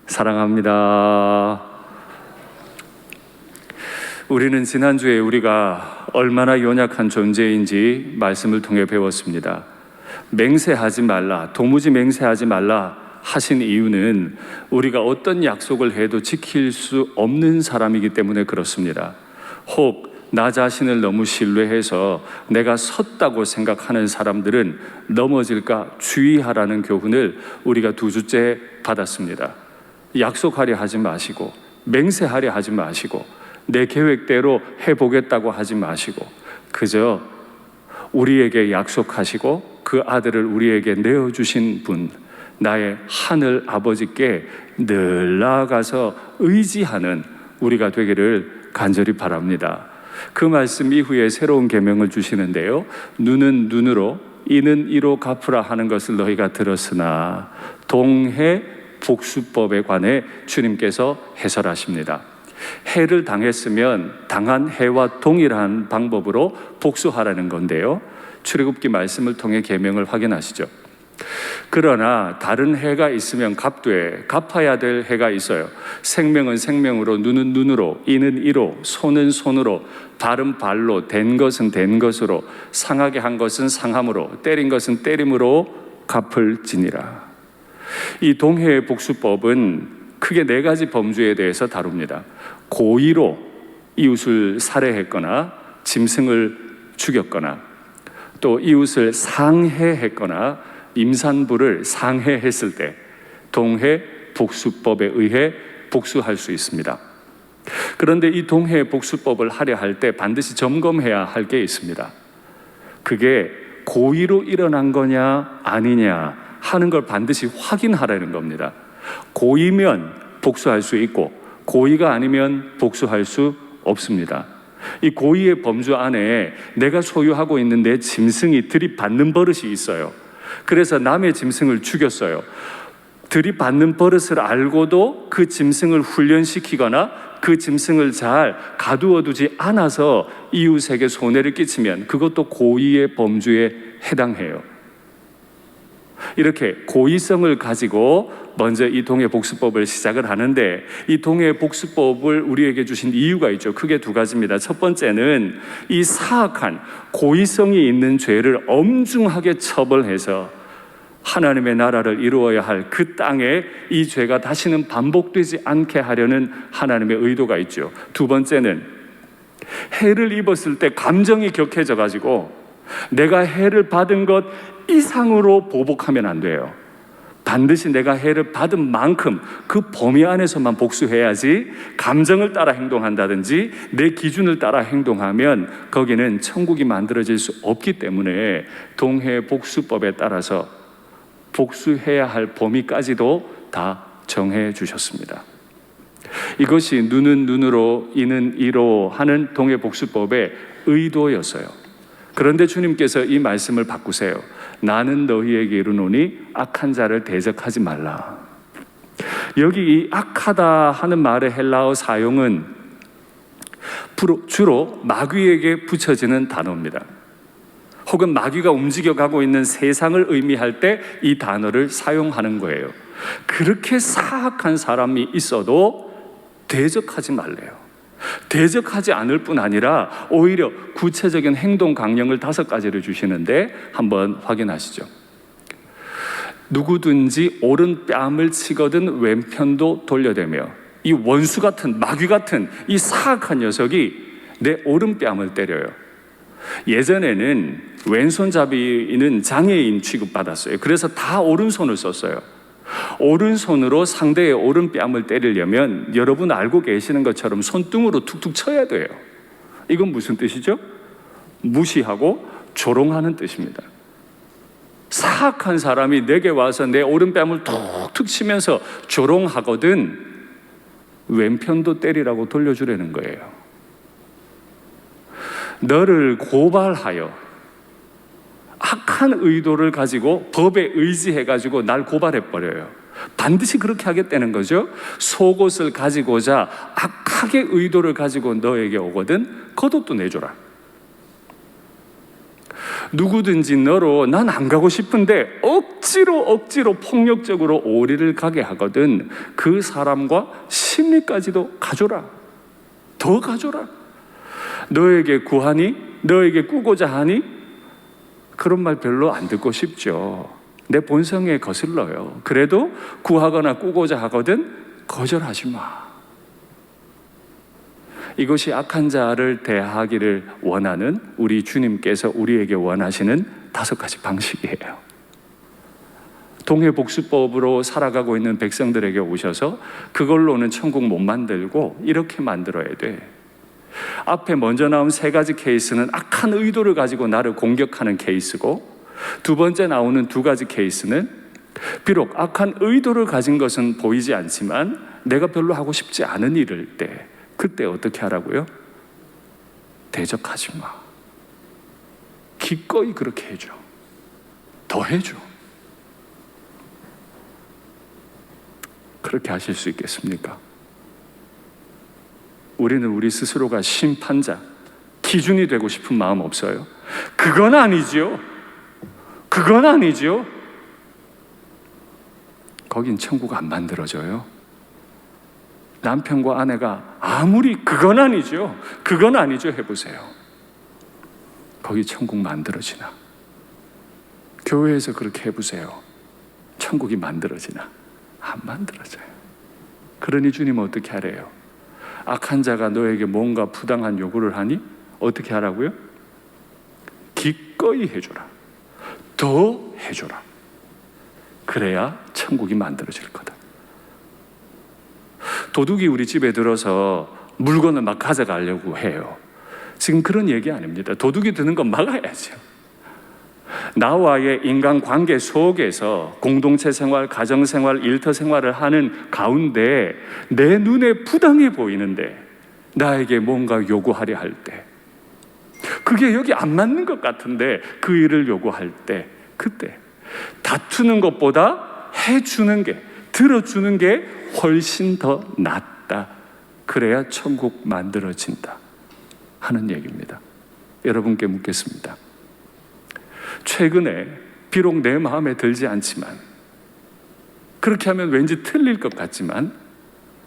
사랑합니다. 우리는 지난주에 우리가 얼마나 연약한 존재인지 말씀을 통해 배웠습니다. 맹세하지 말라, 도무지 맹세하지 말라 하신 이유는 우리가 어떤 약속을 해도 지킬 수 없는 사람이기 때문에 그렇습니다. 혹 나 자신을 너무 신뢰해서 내가 섰다고 생각하는 사람들은 넘어질까 주의하라는 교훈을 우리가 2주째 받았습니다. 약속하려 하지 마시고, 맹세하려 하지 마시고, 내 계획대로 해보겠다고 하지 마시고, 그저 우리에게 약속하시고 그 아들을 우리에게 내어주신 분, 나의 하늘 아버지께 늘 나아가서 의지하는 우리가 되기를 간절히 바랍니다. 그 말씀 이후에 새로운 계명을 주시는데요, 눈은 눈으로 이는 이로 갚으라 하는 것을 너희가 들었으나 동해 복수법에 관해 주님께서 해설하십니다. 해를 당했으면 당한 해와 동일한 방법으로 복수하라는 건데요, 출애굽기 말씀을 통해 계명을 확인하시죠. 그러나 다른 해가 있으면 갚되 갚아야 될 해가 있어요. 생명은 생명으로, 눈은 눈으로, 이는 이로, 손은 손으로, 발은 발로, 된 것은 된 것으로, 상하게 한 것은 상함으로, 때린 것은 때림으로 갚을지니라. 이 동해의 복수법은 크게 4가지 범주에 대해서 다룹니다. 고의로 이웃을 살해했거나 짐승을 죽였거나, 또 이웃을 상해했거나 임산부를 상해했을 때 동해 복수법에 의해 복수할 수 있습니다. 그런데 이 동해 복수법을 하려 할 때 반드시 점검해야 할 게 있습니다. 그게 고의로 일어난 거냐 아니냐 하는 걸 반드시 확인하라는 겁니다. 고의면 복수할 수 있고 고의가 아니면 복수할 수 없습니다. 이 고의의 범주 안에 내가 소유하고 있는 내 짐승이 들이받는 버릇이 있어요. 그래서 남의 짐승을 죽였어요. 들이받는 버릇을 알고도 그 짐승을 훈련시키거나 그 짐승을 잘 가두어 두지 않아서 이웃에게 손해를 끼치면 그것도 고의의 범주에 해당해요. 이렇게 고의성을 가지고 먼저 이 동해 복수법을 시작을 하는데, 이 동해 복수법을 우리에게 주신 이유가 있죠. 크게 2가지입니다. 첫 번째는 이 사악한 고의성이 있는 죄를 엄중하게 처벌해서 하나님의 나라를 이루어야 할 그 땅에 이 죄가 다시는 반복되지 않게 하려는 하나님의 의도가 있죠. 2번째는 해를 입었을 때 감정이 격해져 가지고 내가 해를 받은 것 이상으로 보복하면 안 돼요. 반드시 내가 해를 받은 만큼 그 범위 안에서만 복수해야지, 감정을 따라 행동한다든지 내 기준을 따라 행동하면 거기는 천국이 만들어질 수 없기 때문에 동해 복수법에 따라서 복수해야 할 범위까지도 다 정해 주셨습니다. 이것이 눈은 눈으로 이는 이로 하는 동해 복수법의 의도였어요. 그런데 주님께서 이 말씀을 바꾸세요. 나는 너희에게 이르노니 악한 자를 대적하지 말라. 여기 이 악하다 하는 말의 헬라어 사용은 주로 마귀에게 붙여지는 단어입니다. 혹은 마귀가 움직여가고 있는 세상을 의미할 때 이 단어를 사용하는 거예요. 그렇게 사악한 사람이 있어도 대적하지 말래요. 대적하지 않을 뿐 아니라 오히려 구체적인 행동 강령을 5가지를 주시는데 한번 확인하시죠. 누구든지 오른뺨을 치거든 왼편도 돌려대며, 이 원수 같은 마귀 같은 이 사악한 녀석이 내 오른뺨을 때려요. 예전에는 왼손잡이는 장애인 취급받았어요. 그래서 다 오른손을 썼어요. 오른손으로 상대의 오른뺨을 때리려면 여러분 알고 계시는 것처럼 손등으로 툭툭 쳐야 돼요. 이건 무슨 뜻이죠? 무시하고 조롱하는 뜻입니다. 사악한 사람이 내게 와서 내 오른뺨을 툭툭 치면서 조롱하거든 왼편도 때리라고 돌려주려는 거예요. 너를 고발하여 악한 의도를 가지고 법에 의지해가지고 날 고발해버려요. 반드시 그렇게 하겠다는 거죠. 속옷을 가지고자 악하게 의도를 가지고 너에게 오거든 겉옷도 내줘라. 누구든지 너로 난 안 가고 싶은데 억지로 폭력적으로 오리를 가게 하거든 그 사람과 심리까지도 가져라. 더 가져라. 너에게 구하니? 너에게 꾸고자 하니? 그런 말 별로 안 듣고 싶죠. 내 본성에 거슬러요. 그래도 구하거나 꾸고자 하거든 거절하지 마. 이것이 악한 자를 대하기를 원하는 우리 주님께서 우리에게 원하시는 5가지 방식이에요. 동해복수법으로 살아가고 있는 백성들에게 오셔서 그걸로는 천국 못 만들고 이렇게 만들어야 돼. 앞에 먼저 나온 3가지 케이스는 악한 의도를 가지고 나를 공격하는 케이스고, 두 번째 나오는 2가지 케이스는 비록 악한 의도를 가진 것은 보이지 않지만 내가 별로 하고 싶지 않은 일일 때, 그때 어떻게 하라고요? 대적하지 마. 기꺼이 그렇게 해줘. 더 해줘. 그렇게 하실 수 있겠습니까? 우리는 우리 스스로가 심판자, 기준이 되고 싶은 마음 없어요? 그건 아니죠. 그건 아니죠. 거긴 천국 안 만들어져요. 남편과 아내가 아무리 그건 아니죠. 그건 아니죠 해보세요. 거기 천국 만들어지나? 교회에서 그렇게 해보세요. 천국이 만들어지나? 안 만들어져요. 그러니 주님은 어떻게 하래요? 악한 자가 너에게 뭔가 부당한 요구를 하니 어떻게 하라고요? 기꺼이 해줘라. 더 해줘라. 그래야 천국이 만들어질 거다. 도둑이 우리 집에 들어서 물건을 막 가져가려고 해요. 지금 그런 얘기 아닙니다. 도둑이 드는 건 막아야죠. 나와의 인간관계 속에서 공동체 생활, 가정생활, 일터생활을 하는 가운데 내 눈에 부당해 보이는데 나에게 뭔가 요구하려 할 때, 그게 여기 안 맞는 것 같은데 그 일을 요구할 때, 그때 다투는 것보다 해주는 게, 들어주는 게 훨씬 더 낫다. 그래야 천국 만들어진다 하는 얘기입니다. 여러분께 묻겠습니다. 최근에 비록 내 마음에 들지 않지만, 그렇게 하면 왠지 틀릴 것 같지만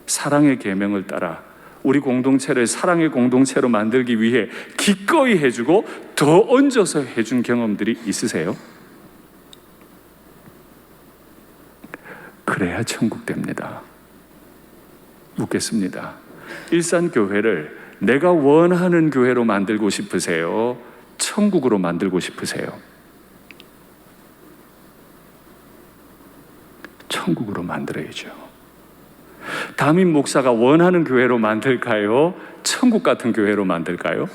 사랑의 계명을 따라 우리 공동체를 사랑의 공동체로 만들기 위해 기꺼이 해주고 더 얹어서 해준 경험들이 있으세요? 그래야 천국 됩니다. 묻겠습니다. 일산교회를 내가 원하는 교회로 만들고 싶으세요? 천국으로 만들고 싶으세요? 천국으로 만들어야죠. 담임 목사가 원하는 교회로 만들까요? 천국 같은 교회로 만들까요?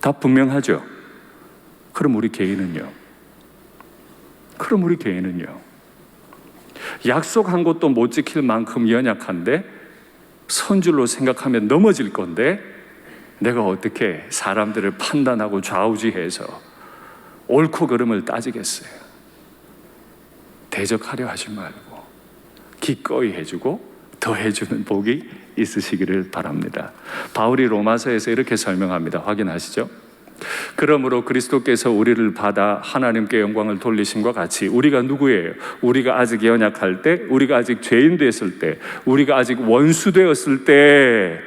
다 분명하죠. 그럼 우리 개인은요? 약속한 것도 못 지킬 만큼 연약한데 선줄로 생각하면 넘어질 건데 내가 어떻게 사람들을 판단하고 좌우지해서 옳고 그름을 따지겠어요? 대적하려 하지 말고 기꺼이 해주고 더 해주는 복이 있으시기를 바랍니다. 바울이 로마서에서 이렇게 설명합니다. 확인하시죠? 그러므로 그리스도께서 우리를 받아 하나님께 영광을 돌리심과 같이, 우리가 누구예요? 우리가 아직 연약할 때, 우리가 아직 죄인 됐을 때, 우리가 아직 원수 되었을 때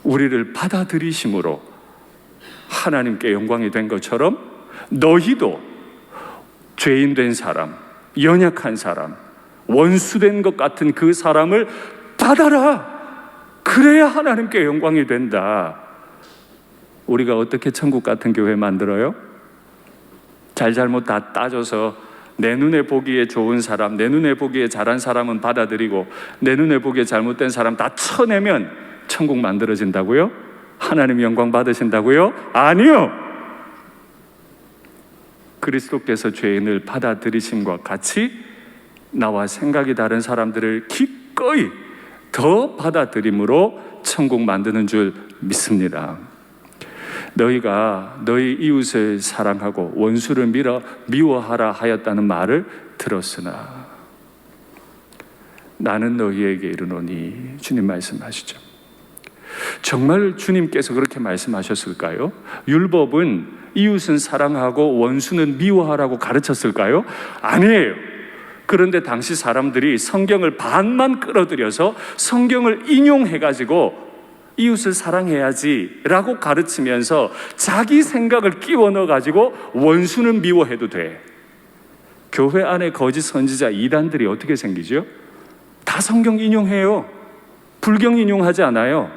우리를 받아들이심으로 하나님께 영광이 된 것처럼 너희도 죄인 된 사람, 연약한 사람, 원수된 것 같은 그 사람을 받아라. 그래야 하나님께 영광이 된다. 우리가 어떻게 천국 같은 교회 만들어요? 잘못 다 따져서 내 눈에 보기에 좋은 사람, 내 눈에 보기에 잘한 사람은 받아들이고 내 눈에 보기에 잘못된 사람 다 쳐내면 천국 만들어진다고요? 하나님 영광 받으신다고요? 아니요. 그리스도께서 죄인을 받아들이심과 같이 나와 생각이 다른 사람들을 기꺼이 더 받아들임으로 천국 만드는 줄 믿습니다. 너희가 너희 이웃을 사랑하고 원수를 미워하라 하였다는 말을 들었으나 나는 너희에게 이르노니, 주님 말씀하시죠. 정말 주님께서 그렇게 말씀하셨을까요? 율법은 이웃은 사랑하고 원수는 미워하라고 가르쳤을까요? 아니에요. 그런데 당시 사람들이 성경을 반만 끌어들여서 성경을 인용해가지고 이웃을 사랑해야지 라고 가르치면서 자기 생각을 끼워 넣어가지고 원수는 미워해도 돼. 교회 안에 거짓 선지자 이단들이 어떻게 생기죠? 다 성경 인용해요. 불경 인용하지 않아요.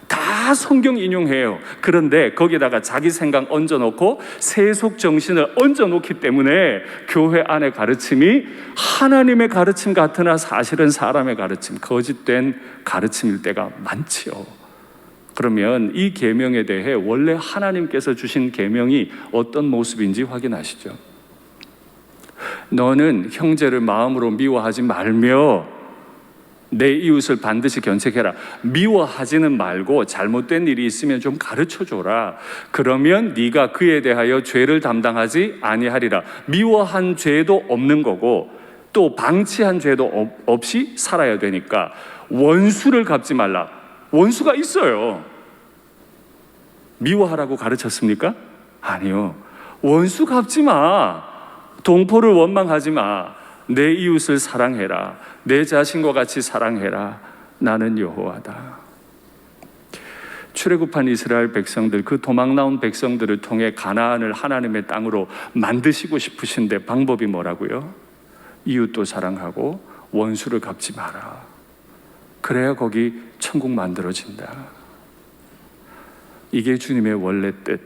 다 성경 인용해요. 그런데 거기다가 자기 생각 얹어놓고 세속 정신을 얹어놓기 때문에 교회 안의 가르침이 하나님의 가르침 같으나 사실은 사람의 가르침, 거짓된 가르침일 때가 많지요. 그러면 이 계명에 대해 원래 하나님께서 주신 계명이 어떤 모습인지 확인하시죠. 너는 형제를 마음으로 미워하지 말며 내 이웃을 반드시 견책해라. 미워하지는 말고 잘못된 일이 있으면 좀 가르쳐줘라. 그러면 네가 그에 대하여 죄를 담당하지 아니하리라. 미워한 죄도 없는 거고 또 방치한 죄도 없이 살아야 되니까 원수를 갚지 말라. 원수가 있어요. 미워하라고 가르쳤습니까? 아니요. 원수 갚지 마. 동포를 원망하지 마. 내 이웃을 사랑해라. 내 자신과 같이 사랑해라. 나는 여호와다. 출애굽한 이스라엘 백성들, 그 도망 나온 백성들을 통해 가나안을 하나님의 땅으로 만드시고 싶으신데 방법이 뭐라고요? 이웃도 사랑하고 원수를 갚지 마라. 그래야 거기 천국 만들어진다. 이게 주님의 원래 뜻.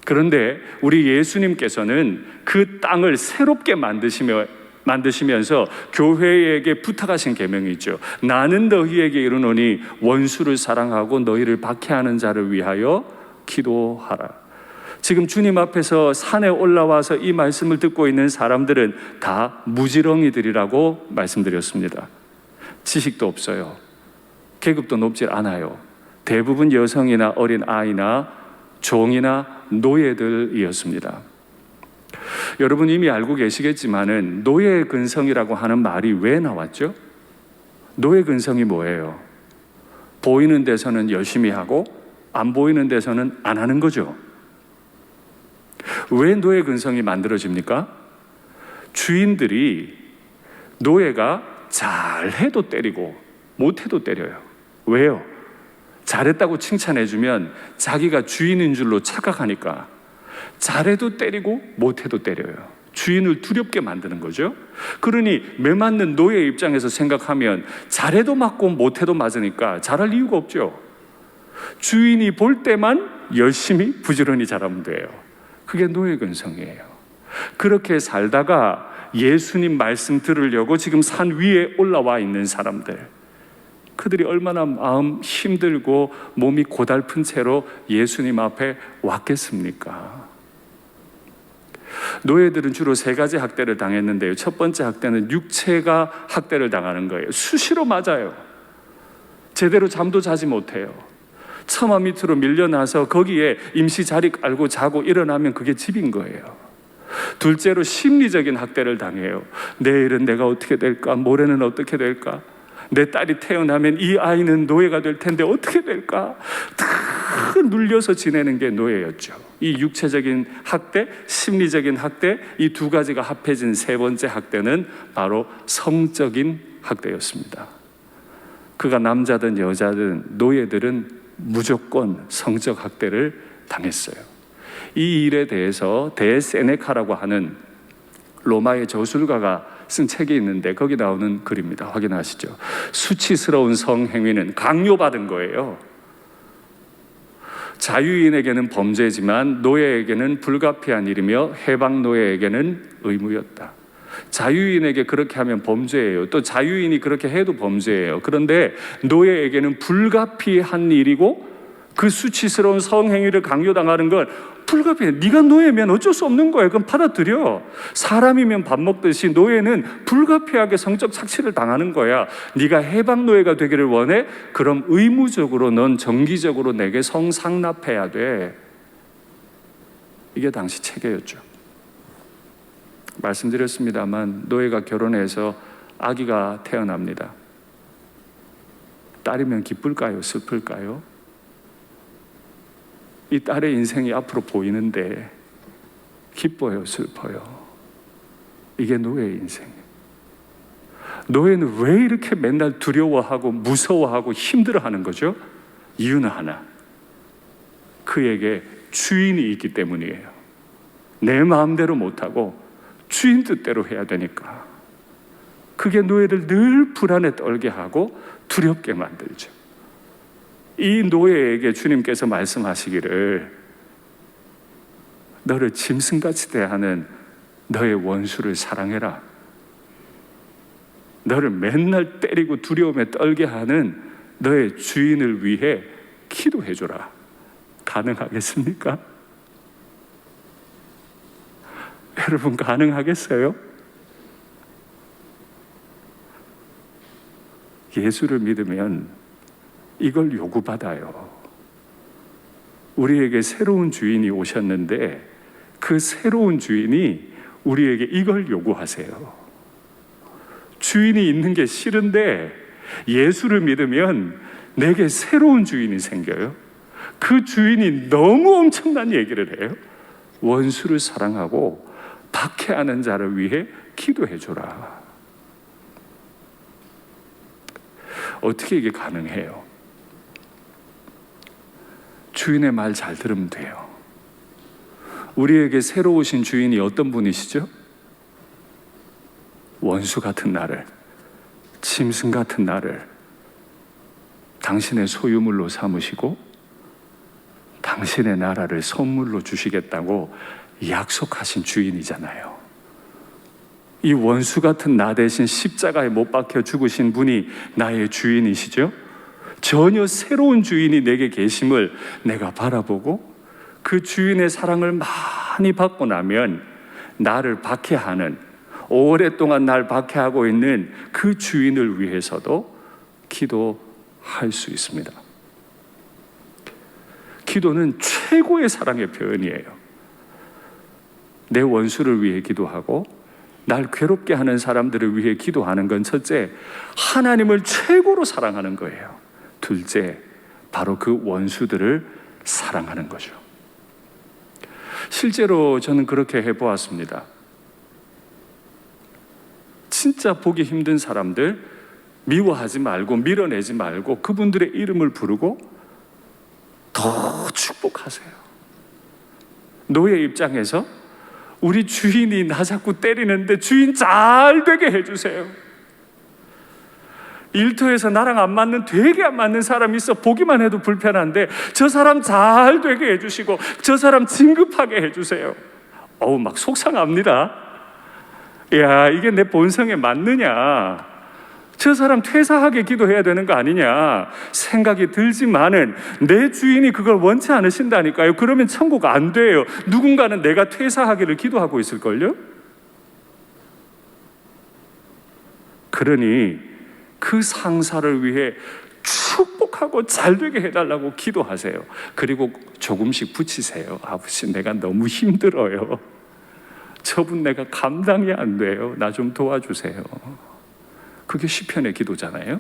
그런데 우리 예수님께서는 그 땅을 새롭게 만드시면서 교회에게 부탁하신 계명이 있죠. 나는 너희에게 이르노니 원수를 사랑하고 너희를 박해하는 자를 위하여 기도하라. 지금 주님 앞에서 산에 올라와서 이 말씀을 듣고 있는 사람들은 다 무지렁이들이라고 말씀드렸습니다. 지식도 없어요. 계급도 높질 않아요. 대부분 여성이나 어린 아이나 종이나 노예들이었습니다. 여러분 이미 알고 계시겠지만은 노예 근성이라고 하는 말이 왜 나왔죠? 노예 근성이 뭐예요? 보이는 데서는 열심히 하고 안 보이는 데서는 안 하는 거죠. 왜 노예 근성이 만들어집니까? 주인들이 노예가 잘해도 때리고 못해도 때려요. 왜요? 잘했다고 칭찬해주면 자기가 주인인 줄로 착각하니까 잘해도 때리고 못해도 때려요. 주인을 두렵게 만드는 거죠. 그러니 매맞는 노예 입장에서 생각하면 잘해도 맞고 못해도 맞으니까 잘할 이유가 없죠. 주인이 볼 때만 열심히 부지런히 잘하면 돼요. 그게 노예 근성이에요. 그렇게 살다가 예수님 말씀 들으려고 지금 산 위에 올라와 있는 사람들, 그들이 얼마나 마음 힘들고 몸이 고달픈 채로 예수님 앞에 왔겠습니까? 노예들은 주로 세 가지 학대를 당했는데요. 첫 번째 학대는 육체가 학대를 당하는 거예요. 수시로 맞아요. 제대로 잠도 자지 못해요. 처마 밑으로 밀려나서 거기에 임시 자리 깔고 자고 일어나면 그게 집인 거예요. 둘째로 심리적인 학대를 당해요. 내일은 내가 어떻게 될까? 모레는 어떻게 될까? 내 딸이 태어나면 이 아이는 노예가 될 텐데 어떻게 될까? 다 눌려서 지내는 게 노예였죠. 이 육체적인 학대, 심리적인 학대, 이 두 가지가 합해진 세 번째 학대는 바로 성적인 학대였습니다. 그가 남자든 여자든 노예들은 무조건 성적 학대를 당했어요. 이 일에 대해서 데세네카라고 하는 로마의 저술가가 쓴 책이 있는데 거기 나오는 글입니다. 확인하시죠. 수치스러운 성행위는 강요받은 거예요. 자유인에게는 범죄지만 노예에게는 불가피한 일이며 해방 노예에게는 의무였다. 자유인에게 그렇게 하면 범죄예요. 또 자유인이 그렇게 해도 범죄예요. 그런데 노예에게는 불가피한 일이고 그 수치스러운 성행위를 강요당하는 건 불가피해. 네가 노예면 어쩔 수 없는 거예요. 그럼 받아들여. 사람이면 밥 먹듯이 노예는 불가피하게 성적 착취를 당하는 거야. 네가 해방 노예가 되기를 원해? 그럼 의무적으로 넌 정기적으로 내게 성상납해야 돼. 이게 당시 체계였죠. 말씀드렸습니다만 노예가 결혼해서 아기가 태어납니다. 딸이면 기쁠까요? 슬플까요? 이 딸의 인생이 앞으로 보이는데 기뻐요, 슬퍼요? 이게 노예의 인생이에요. 노예는 왜 이렇게 맨날 두려워하고 무서워하고 힘들어하는 거죠? 이유는 하나, 그에게 주인이 있기 때문이에요. 내 마음대로 못하고 주인 뜻대로 해야 되니까. 그게 노예를 늘 불안에 떨게 하고 두렵게 만들죠. 이 노예에게 주님께서 말씀하시기를, 너를 짐승같이 대하는 너의 원수를 사랑해라. 너를 맨날 때리고 두려움에 떨게 하는 너의 주인을 위해 기도해줘라. 가능하겠습니까? 여러분, 가능하겠어요? 예수를 믿으면 이걸 요구받아요. 우리에게 새로운 주인이 오셨는데 그 새로운 주인이 우리에게 이걸 요구하세요. 주인이 있는 게 싫은데 예수를 믿으면 내게 새로운 주인이 생겨요. 그 주인이 너무 엄청난 얘기를 해요. 원수를 사랑하고 박해하는 자를 위해 기도해줘라. 어떻게 이게 가능해요? 주인의 말 잘 들으면 돼요. 우리에게 새로 오신 주인이 어떤 분이시죠? 원수 같은 나를, 짐승 같은 나를 당신의 소유물로 삼으시고 당신의 나라를 선물로 주시겠다고 약속하신 주인이잖아요. 이 원수 같은 나 대신 십자가에 못 박혀 죽으신 분이 나의 주인이시죠? 전혀 새로운 주인이 내게 계심을 내가 바라보고 그 주인의 사랑을 많이 받고 나면 나를 박해하는, 오랫동안 날 박해하고 있는 그 주인을 위해서도 기도할 수 있습니다. 기도는 최고의 사랑의 표현이에요. 내 원수를 위해 기도하고 날 괴롭게 하는 사람들을 위해 기도하는 건 첫째, 하나님을 최고로 사랑하는 거예요. 둘째, 바로 그 원수들을 사랑하는 거죠. 실제로 저는 그렇게 해보았습니다. 진짜 보기 힘든 사람들 미워하지 말고 밀어내지 말고 그분들의 이름을 부르고 더 축복하세요. 노예 입장에서 우리 주인이 나 자꾸 때리는데 주인 잘 되게 해주세요. 일터에서 나랑 안 맞는, 되게 안 맞는 사람이 있어. 보기만 해도 불편한데 저 사람 잘 되게 해주시고 저 사람 진급하게 해주세요. 막 속상합니다. 야, 이게 내 본성에 맞느냐, 저 사람 퇴사하게 기도해야 되는 거 아니냐 생각이 들지만은 내 주인이 그걸 원치 않으신다니까요. 그러면 천국 안 돼요. 누군가는 내가 퇴사하기를 기도하고 있을걸요. 그러니 그 상사를 위해 축복하고 잘되게 해달라고 기도하세요. 그리고 조금씩 붙이세요. 아버지, 내가 너무 힘들어요. 저분 내가 감당이 안 돼요. 나 좀 도와주세요. 그게 시편의 기도잖아요.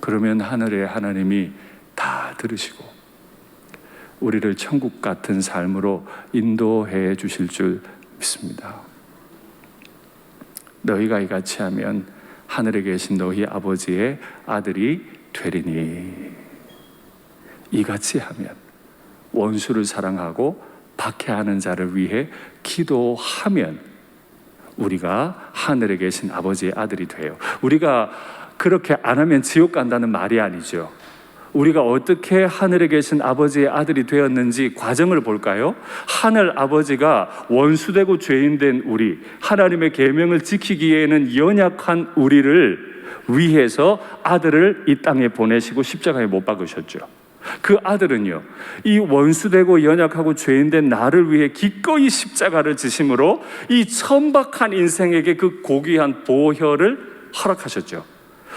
그러면 하늘의 하나님이 다 들으시고 우리를 천국 같은 삶으로 인도해 주실 줄 믿습니다. 너희가 이같이 하면 하늘에 계신 너희 아버지의 아들이 되리니. 이같이 하면, 원수를 사랑하고 박해하는 자를 위해 기도하면 우리가 하늘에 계신 아버지의 아들이 돼요. 우리가 그렇게 안 하면 지옥 간다는 말이 아니죠. 우리가 어떻게 하늘에 계신 아버지의 아들이 되었는지 과정을 볼까요? 하늘 아버지가 원수되고 죄인된 우리, 하나님의 계명을 지키기에는 연약한 우리를 위해서 아들을 이 땅에 보내시고 십자가에 못 박으셨죠. 그 아들은요, 이 원수되고 연약하고 죄인된 나를 위해 기꺼이 십자가를 지심으로 이 천박한 인생에게 그 고귀한 보혈을 허락하셨죠.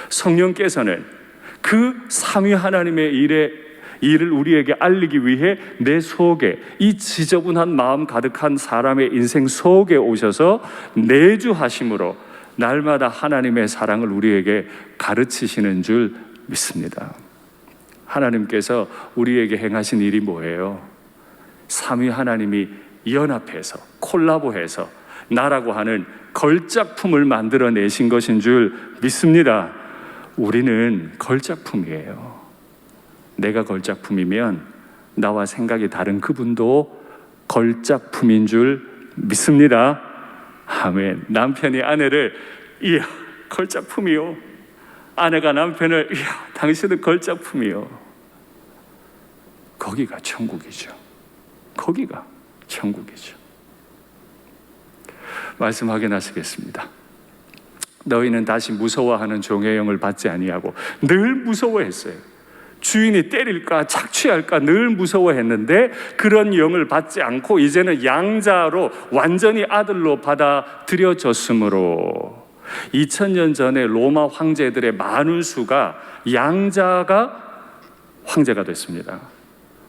성령께서는 그 삼위 하나님의 일을 우리에게 알리기 위해 내 속에, 이 지저분한 마음 가득한 사람의 인생 속에 오셔서 내주하심으로 날마다 하나님의 사랑을 우리에게 가르치시는 줄 믿습니다. 하나님께서 우리에게 행하신 일이 뭐예요? 삼위 하나님이 연합해서 콜라보해서 나라고 하는 걸작품을 만들어내신 것인 줄 믿습니다. 우리는 걸작품이에요. 내가 걸작품이면 나와 생각이 다른 그분도 걸작품인 줄 믿습니다. 아멘. 남편이 아내를 이야 걸작품이요, 아내가 남편을 이야 당신은 걸작품이요. 거기가 천국이죠. 거기가 천국이죠. 말씀 확인하시겠습니다. 너희는 다시 무서워하는 종의 영을 받지 아니하고, 늘 무서워했어요. 주인이 때릴까 착취할까 늘 무서워했는데 그런 영을 받지 않고 이제는 양자로 완전히 아들로 받아들여졌으므로 2000년 전에 로마 황제들의 많은 수가 양자가 황제가 됐습니다.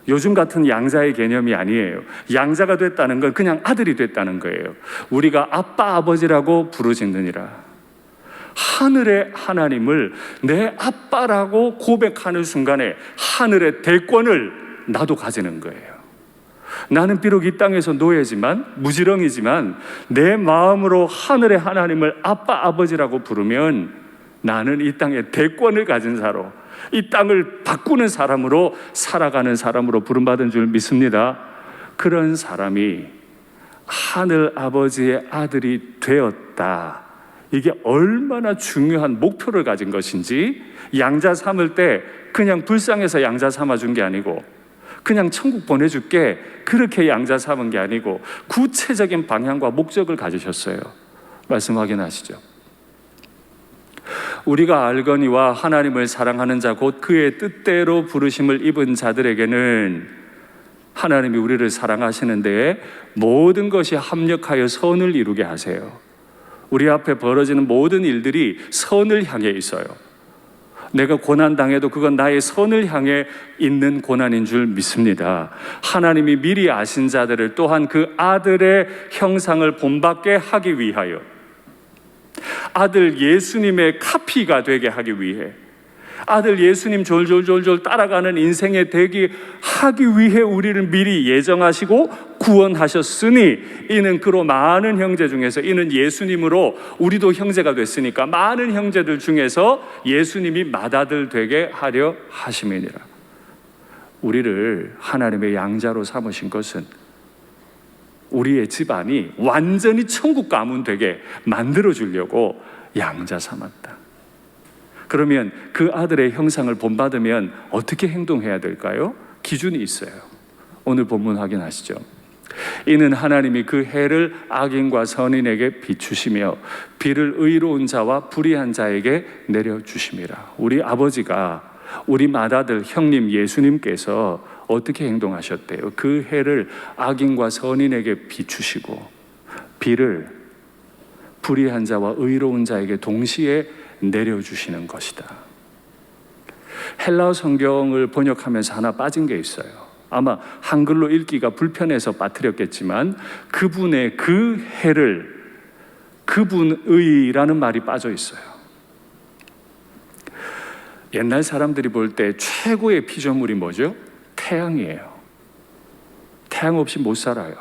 요즘 같은 양자의 개념이 아니에요. 양자가 됐다는 건 그냥 아들이 됐다는 거예요. 우리가 아빠 아버지라고 부르짖느니라. 하늘의 하나님을 내 아빠라고 고백하는 순간에 하늘의 대권을 나도 가지는 거예요. 나는 비록 이 땅에서 노예지만, 무지렁이지만 내 마음으로 하늘의 하나님을 아빠 아버지라고 부르면 나는 이 땅의 대권을 가진 사람, 이 땅을 바꾸는 사람으로 살아가는 사람으로 부름받은 줄 믿습니다. 그런 사람이 하늘 아버지의 아들이 되었다. 이게 얼마나 중요한 목표를 가진 것인지, 양자 삼을 때 그냥 불쌍해서 양자 삼아준 게 아니고, 그냥 천국 보내줄게 그렇게 양자 삼은 게 아니고 구체적인 방향과 목적을 가지셨어요. 말씀 확인하시죠. 우리가 알거니와 하나님을 사랑하는 자 곧 그의 뜻대로 부르심을 입은 자들에게는 하나님이 우리를 사랑하시는 데에 모든 것이 합력하여 선을 이루게 하세요. 우리 앞에 벌어지는 모든 일들이 선을 향해 있어요. 내가 고난당해도 그건 나의 선을 향해 있는 고난인 줄 믿습니다. 하나님이 미리 아신 자들을 또한 그 아들의 형상을 본받게 하기 위하여, 아들 예수님의 카피가 되게 하기 위해, 아들 예수님 졸졸졸졸 따라가는 인생에 되게 하기 위해 우리를 미리 예정하시고 구원하셨으니, 이는 그로 많은 형제 중에서, 이는 예수님으로 우리도 형제가 됐으니까 많은 형제들 중에서 예수님이 맏아들 되게 하려 하심이니라. 우리를 하나님의 양자로 삼으신 것은 우리의 집안이 완전히 천국 가문 되게 만들어 주려고 양자 삼았다. 그러면 그 아들의 형상을 본받으면 어떻게 행동해야 될까요? 기준이 있어요. 오늘 본문 확인하시죠. 이는 하나님이 그 해를 악인과 선인에게 비추시며 비를 의로운 자와 불의한 자에게 내려주심이라. 우리 아버지가, 우리 맏아들 형님 예수님께서 어떻게 행동하셨대요? 그 해를 악인과 선인에게 비추시고 비를 불의한 자와 의로운 자에게 동시에 내려주시는 것이다. 헬라어 성경을 번역하면서 하나 빠진 게 있어요. 아마 한글로 읽기가 불편해서 빠뜨렸겠지만 그분의 그 해를, 그분의라는 말이 빠져 있어요. 옛날 사람들이 볼 때 최고의 피조물이 뭐죠? 태양이에요. 태양 없이 못 살아요.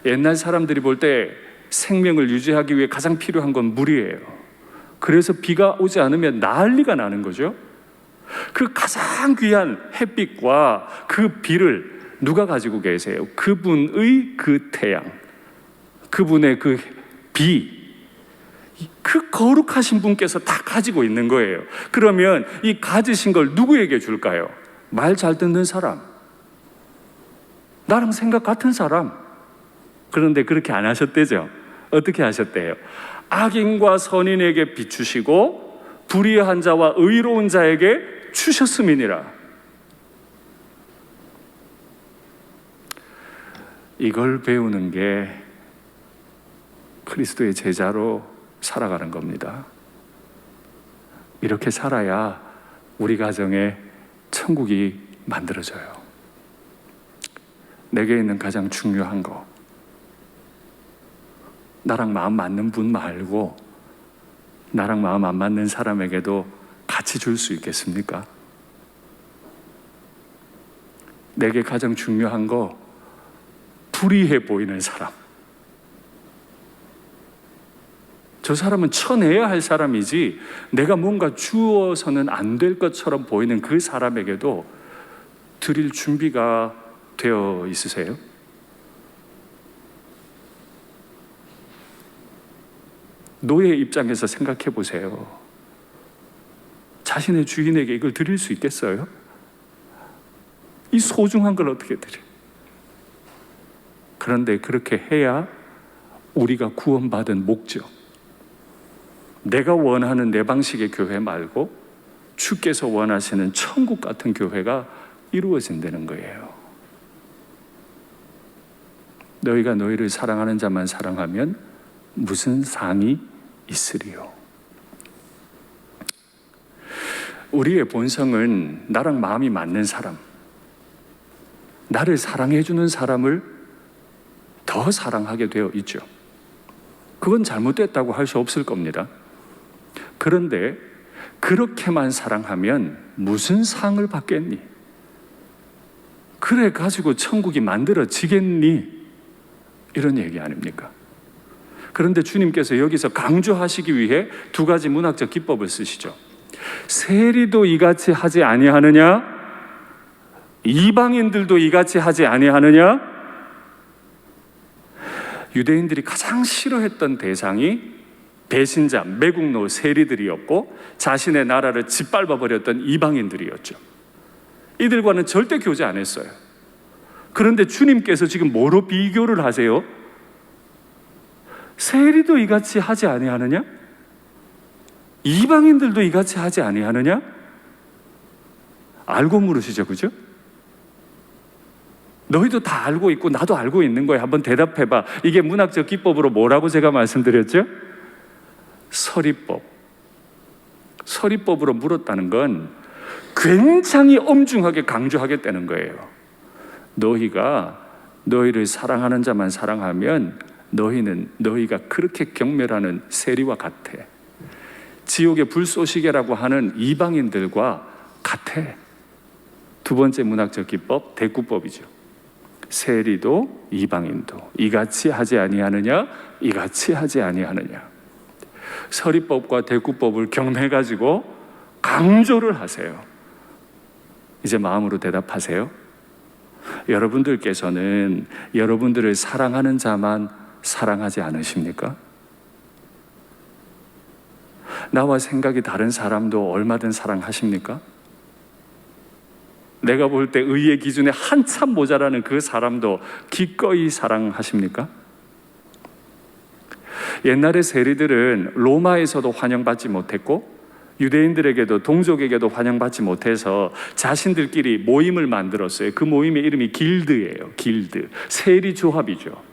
옛날 사람들이 볼 때 생명을 유지하기 위해 가장 필요한 건 물이에요. 그래서 비가 오지 않으면 난리가 나는 거죠. 그 가장 귀한 햇빛과 그 비를 누가 가지고 계세요? 그분의 그 태양, 그분의 그 비, 그 거룩하신 분께서 다 가지고 있는 거예요. 그러면 이 가지신 걸 누구에게 줄까요? 말 잘 듣는 사람, 나랑 생각 같은 사람. 그런데 그렇게 안 하셨대죠. 어떻게 하셨대요? 악인과 선인에게 비추시고 불의한 자와 의로운 자에게 주셨음이니라. 이걸 배우는 게 그리스도의 제자로 살아가는 겁니다. 이렇게 살아야 우리 가정에 천국이 만들어져요. 내게 있는 가장 중요한 거, 나랑 마음 맞는 분 말고 나랑 마음 안 맞는 사람에게도 같이 줄 수 있겠습니까? 내게 가장 중요한 거 불의해 보이는 사람, 저 사람은 쳐내야 할 사람이지 내가 뭔가 주어서는 안 될 것처럼 보이는 그 사람에게도 드릴 준비가 되어 있으세요? 노예 입장에서 생각해 보세요. 자신의 주인에게 이걸 드릴 수 있겠어요? 이 소중한 걸 어떻게 드려? 그런데 그렇게 해야 우리가 구원받은 목적, 내가 원하는 내 방식의 교회 말고 주께서 원하시는 천국 같은 교회가 이루어진다는 거예요. 너희가 너희를 사랑하는 자만 사랑하면 무슨 상이 있으리요? 우리의 본성은 나랑 마음이 맞는 사람, 나를 사랑해주는 사람을 더 사랑하게 되어 있죠. 그건 잘못됐다고 할 수 없을 겁니다. 그런데 그렇게만 사랑하면 무슨 상을 받겠니? 그래 가지고 천국이 만들어지겠니? 이런 얘기 아닙니까? 그런데 주님께서 여기서 강조하시기 위해 두 가지 문학적 기법을 쓰시죠. 세리도 이같이 하지 아니하느냐? 이방인들도 이같이 하지 아니하느냐? 유대인들이 가장 싫어했던 대상이 배신자, 매국노, 세리들이었고 자신의 나라를 짓밟아버렸던 이방인들이었죠. 이들과는 절대 교제 안 했어요. 그런데 주님께서 지금 뭐로 비교를 하세요? 세리도 이같이 하지 아니하느냐? 이방인들도 이같이 하지 아니하느냐? 알고 물으시죠, 그죠? 너희도 다 알고 있고 나도 알고 있는 거야. 한번 대답해봐. 이게 문학적 기법으로 뭐라고 제가 말씀드렸죠? 서리법. 서리법으로 물었다는 건 굉장히 엄중하게 강조하겠다는 거예요. 너희가 너희를 사랑하는 자만 사랑하면 너희가 그렇게 경멸하는 세리와 같아. 지옥의 불쏘시개라고 하는 이방인들과 같아. 두 번째 문학적 기법, 대꾸법이죠. 세리도 이방인도 이같이 하지 아니하느냐? 이같이 하지 아니하느냐? 서리법과 대꾸법을 경매가지고 강조를 하세요. 이제 마음으로 대답하세요. 여러분들께서는 여러분들을 사랑하는 자만 사랑하지 않으십니까? 나와 생각이 다른 사람도 얼마든 사랑하십니까? 내가 볼 때 의의 기준에 한참 모자라는 그 사람도 기꺼이 사랑하십니까? 옛날의 세리들은 로마에서도 환영받지 못했고 유대인들에게도 동족에게도 환영받지 못해서 자신들끼리 모임을 만들었어요. 그 모임의 이름이 길드예요. 길드. 세리 조합이죠.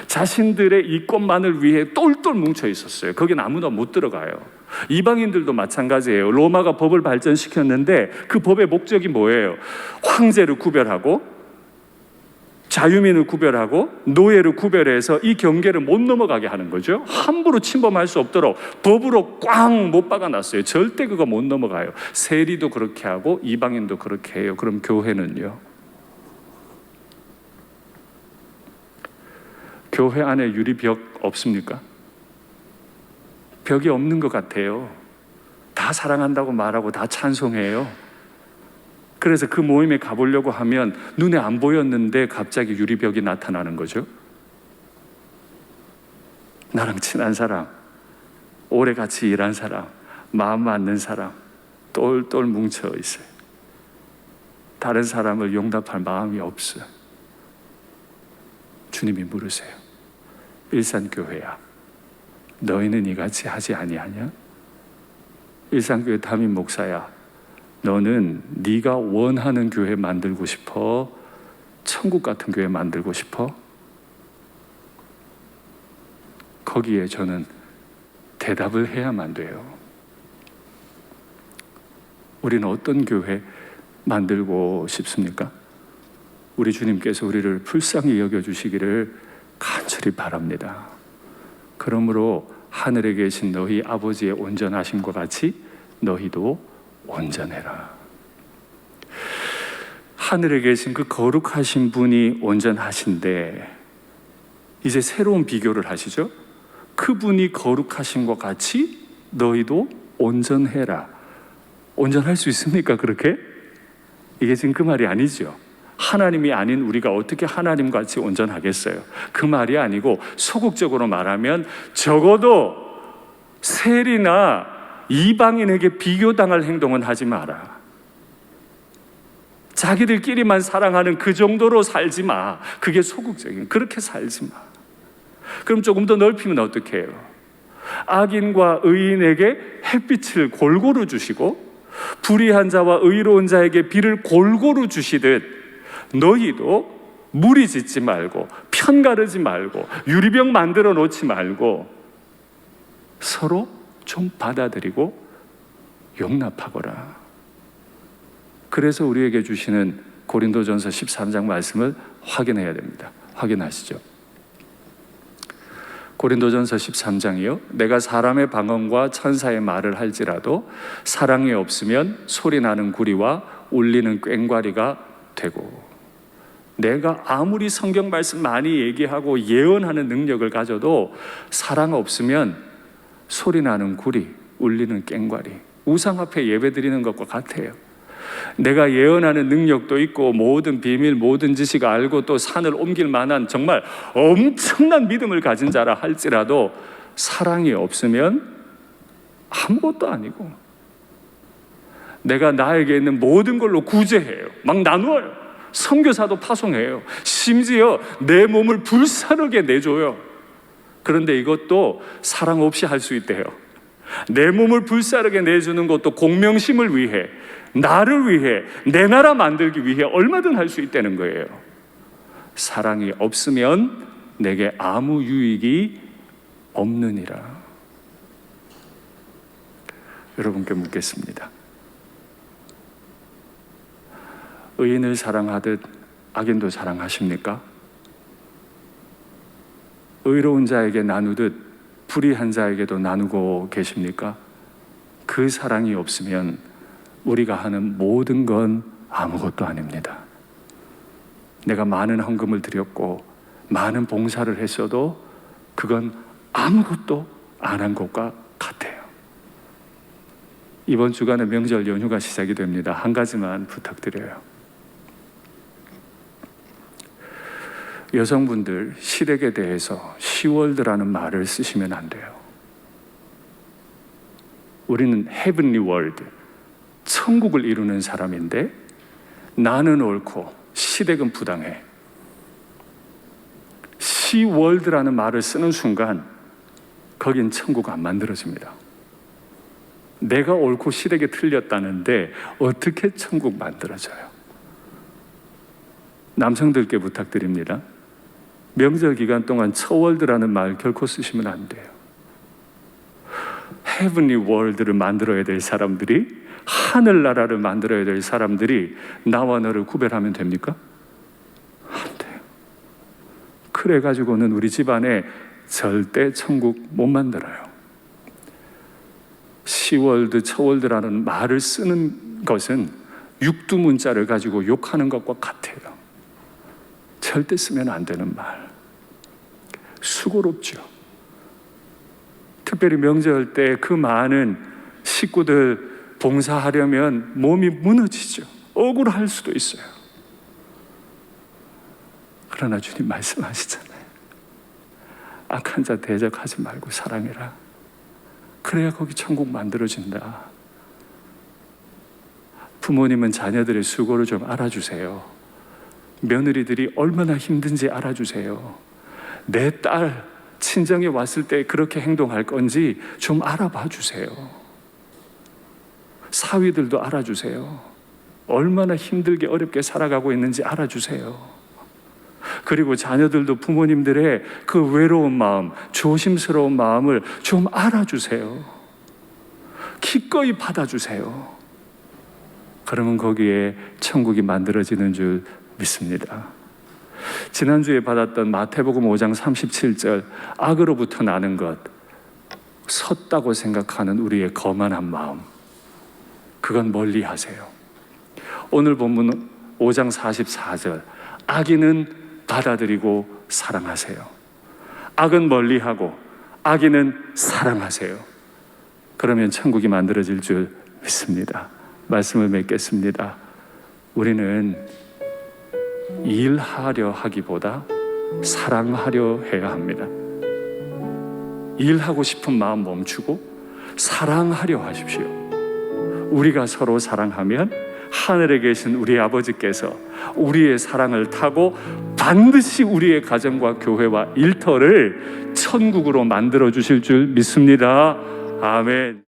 자신들의 이권만을 위해 똘똘 뭉쳐 있었어요. 거긴 아무나 못 들어가요. 이방인들도 마찬가지예요. 로마가 법을 발전시켰는데 그 법의 목적이 뭐예요? 황제를 구별하고 자유민을 구별하고 노예를 구별해서 이 경계를 못 넘어가게 하는 거죠. 함부로 침범할 수 없도록 법으로 꽝 못 박아놨어요. 절대 그거 못 넘어가요. 세리도 그렇게 하고 이방인도 그렇게 해요. 그럼 교회는요? 교회 안에 유리벽 없습니까? 벽이 없는 것 같아요. 다 사랑한다고 말하고 다 찬송해요. 그래서 그 모임에 가보려고 하면 눈에 안 보였는데 갑자기 유리벽이 나타나는 거죠. 나랑 친한 사람, 오래 같이 일한 사람, 마음 맞는 사람 똘똘 뭉쳐 있어요. 다른 사람을 용납할 마음이 없어요. 주님이 물으세요. 일산교회야, 너희는 이같이 하지 아니하냐? 일산교회 담임 목사야, 너는 네가 원하는 교회 만들고 싶어? 천국 같은 교회 만들고 싶어? 거기에 저는 대답을 해야만 돼요. 우리는 어떤 교회 만들고 싶습니까? 우리 주님께서 우리를 불쌍히 여겨주시기를 간절히 바랍니다. 그러므로 하늘에 계신 너희 아버지의 온전하심과 같이 너희도 온전해라. 하늘에 계신 그 거룩하신 분이 온전하신데 이제 새로운 비교를 하시죠. 그분이 거룩하신 것 같이 너희도 온전해라. 온전할 수 있습니까? 그렇게? 이게 지금 그 말이 아니죠. 하나님이 아닌 우리가 어떻게 하나님같이 온전하겠어요? 그 말이 아니고 소극적으로 말하면 적어도 세리나 이방인에게 비교당할 행동은 하지 마라. 자기들끼리만 사랑하는 그 정도로 살지 마. 그게 소극적인, 그렇게 살지 마. 그럼 조금 더 넓히면 어떻게 해요? 악인과 의인에게 햇빛을 골고루 주시고 불의한 자와 의로운 자에게 비를 골고루 주시듯 너희도 무리 짓지 말고 편가르지 말고 유리병 만들어 놓지 말고 서로 좀 받아들이고 용납하거라. 그래서 우리에게 주시는 고린도전서 13장 말씀을 확인해야 됩니다. 확인하시죠. 고린도전서 13장이요. 내가 사람의 방언과 천사의 말을 할지라도 사랑이 없으면 소리나는 구리와 울리는 꽹과리가 되고, 내가 아무리 성경 말씀 많이 얘기하고 예언하는 능력을 가져도 사랑 없으면 소리나는 구리, 울리는 꽹과리, 우상 앞에 예배드리는 것과 같아요. 내가 예언하는 능력도 있고 모든 비밀, 모든 지식 알고 또 산을 옮길 만한 정말 엄청난 믿음을 가진 자라 할지라도 사랑이 없으면 아무것도 아니고, 내가 나에게 있는 모든 걸로 구제해요. 막 나누어요. 선교사도 파송해요. 심지어 내 몸을 불사르게 내줘요. 그런데 이것도 사랑 없이 할 수 있대요. 내 몸을 불사르게 내주는 것도 공명심을 위해, 나를 위해, 내 나라 만들기 위해 얼마든 할 수 있다는 거예요. 사랑이 없으면 내게 아무 유익이 없느니라. 여러분께 묻겠습니다. 의인을 사랑하듯 악인도 사랑하십니까? 의로운 자에게 나누듯 불의한 자에게도 나누고 계십니까? 그 사랑이 없으면 우리가 하는 모든 건 아무것도 아닙니다. 내가 많은 헌금을 드렸고 많은 봉사를 했어도 그건 아무것도 안 한 것과 같아요. 이번 주간에 명절 연휴가 시작이 됩니다. 한 가지만 부탁드려요. 여성분들, 시댁에 대해서 시월드라는 말을 쓰시면 안 돼요. 우리는 헤븐리 월드, 천국을 이루는 사람인데 나는 옳고 시댁은 부당해. 시월드라는 말을 쓰는 순간 거긴 천국 안 만들어집니다. 내가 옳고 시댁이 틀렸다는데 어떻게 천국 만들어져요? 남성들께 부탁드립니다. 명절 기간 동안 처월드라는 말 결코 쓰시면 안 돼요. 헤븐리 월드를 만들어야 될 사람들이, 하늘나라를 만들어야 될 사람들이 나와 너를 구별하면 됩니까? 안 돼요. 그래가지고는 우리 집안에 절대 천국 못 만들어요. 시월드, 처월드라는 말을 쓰는 것은 육두문자를 가지고 욕하는 것과 같아요. 절대 쓰면 안 되는 말. 수고롭죠. 특별히 명절 때 그 많은 식구들 봉사하려면 몸이 무너지죠. 억울할 수도 있어요. 그러나 주님 말씀하시잖아요. 악한 자 대적하지 말고 사랑해라. 그래야 거기 천국 만들어진다. 부모님은 자녀들의 수고를 좀 알아주세요. 며느리들이 얼마나 힘든지 알아주세요. 내 딸 친정에 왔을 때 그렇게 행동할 건지 좀 알아봐 주세요. 사위들도 알아주세요. 얼마나 힘들게 어렵게 살아가고 있는지 알아주세요. 그리고 자녀들도 부모님들의 그 외로운 마음, 조심스러운 마음을 좀 알아주세요. 기꺼이 받아주세요. 그러면 거기에 천국이 만들어지는 줄 믿습니다. 지난주에 받았던 마태복음 5장 37절, 악으로부터 나는 것, 섰다고 생각하는 우리의 거만한 마음, 그건 멀리 하세요. 오늘 본문 5장 44절, 악인은 받아들이고 사랑하세요. 악은 멀리하고 악인은 사랑하세요. 그러면 천국이 만들어질 줄 믿습니다. 말씀을 맺겠습니다. 우리는 일하려 하기보다 사랑하려 해야 합니다. 일하고 싶은 마음 멈추고 사랑하려 하십시오. 우리가 서로 사랑하면 하늘에 계신 우리 아버지께서 우리의 사랑을 타고 반드시 우리의 가정과 교회와 일터를 천국으로 만들어 주실 줄 믿습니다. 아멘.